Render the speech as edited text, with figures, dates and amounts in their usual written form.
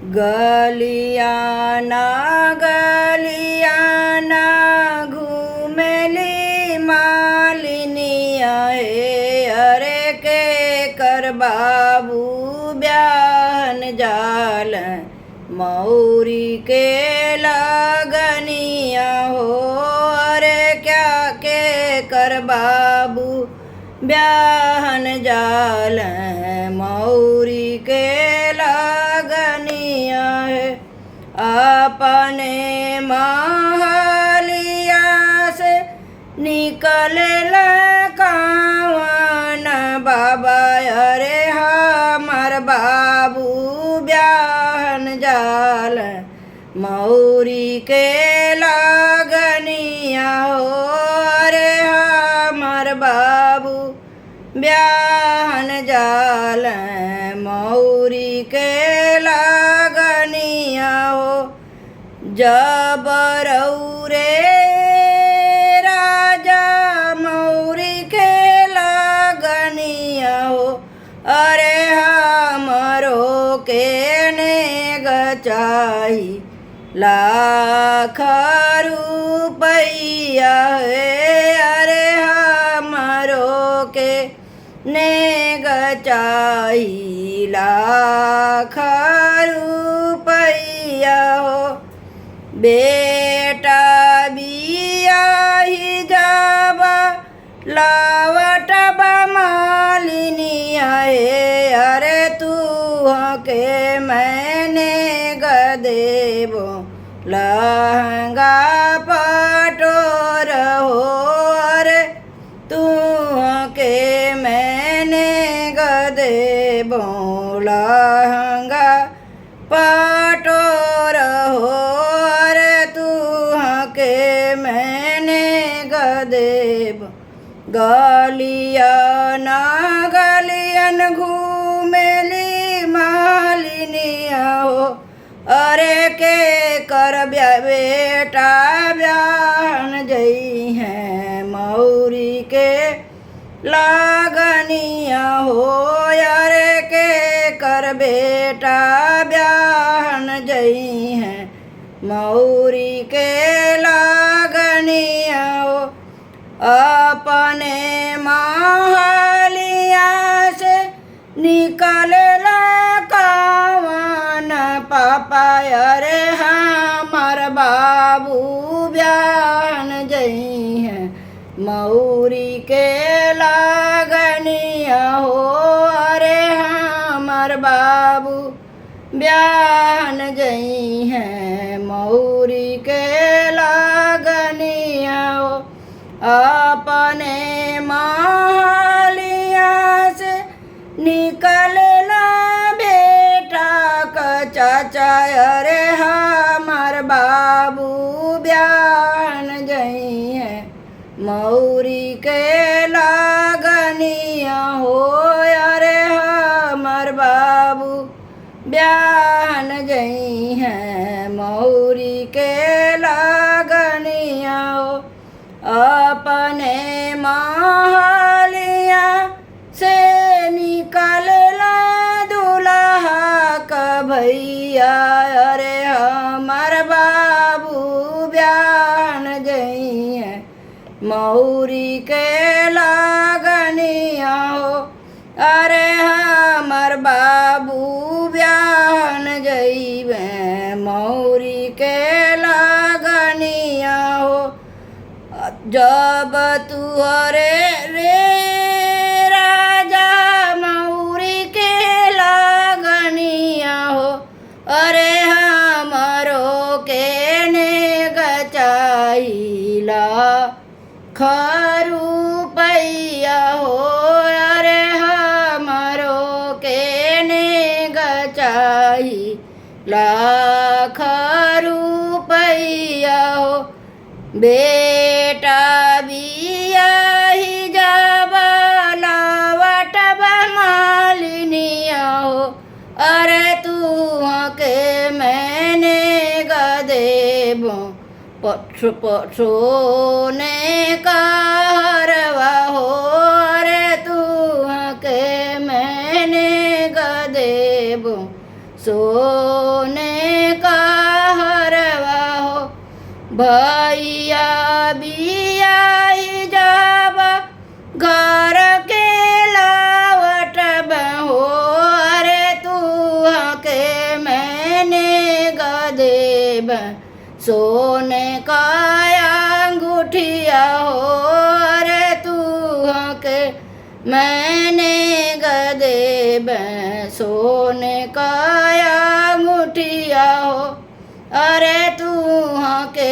गलियाना गलियाना घूमेली मालिनिया हे। अरे के कर बाबू ब्याहन जाल मौरी के लगनिया हो। अरे क्या के कर बाबू ब्याहन जाल मौरी के लगनिया है। अपने महलिया से निकल कावन बाबा। अरे हमार बाबू ब्याहन जाल मौरी के लगनिया हो। अरे हमार बाबू ब्याहन जाल मौरी के लगनिया हो। जब रौरे राजा मौरी के लगनिया हो। अरे हमरो के नेग चाही लाख रुपैया है। अरे हमरो के नेग चाही लाख रुपैया हो। बेटा बियाही जाबा लावटबा मालिनिया हे। अरे तू के मैंने गदेबो लहंगा पटोर हो। अरे तू के मैंने गदेबो लहंगा पटोर हो। अरे तू के मैंने गदेब गलियन गलियन घूमेली मालिनिया हो। अरे के कर बेटा ब्याहन जई है मौरी के लगनिया हो। अरे के कर बेटा ब्याहन जई है मौरी के लगनिया हो। अपने महलिया से निकल कावन पापा। अरे हमार बाबू ब्याहन जई है मौरी के लगनिया हो। अरे हमार बाबू ब्याहन जई है मौरी के लगनिया हो। अपने महलिया से निकल बेटा का चाचा। अरे हमार बाबू ब्याहन जई है मौरी के लगनिया हो। अरे हमार बाबू ब्याहन जई है मौरी के लगनिया हो। अपने महलिया से निकल दूल्हा का भैया। अरे हमार बाबू ब्याहन जई है मौरी के लगनिया हो। अरे हमार बाबू ब्याहन जईबे मौरी के लगनिया हो। जब तुहरे रे राजा मौरी के लगनिया हो। अरे हमरो के नेग चाही लाख रुपैया हो। अरे हमरो के नेग चाही लाख रुपैया हो। बेटा बियाही जाबा लावटबा मालिनिया हो। अरे तू के मैंने गदेबो सोने का हरवा हो। अरे तू के मैंने गदेबो सोने का हरवा हो भैया बियाही जाबा घर के लावट हो अरे तू के मैंने गदेब सोने का अंगूठिया हो अरे तू के मैंने गदेब सोने का अंगूठिया हो अरे तू के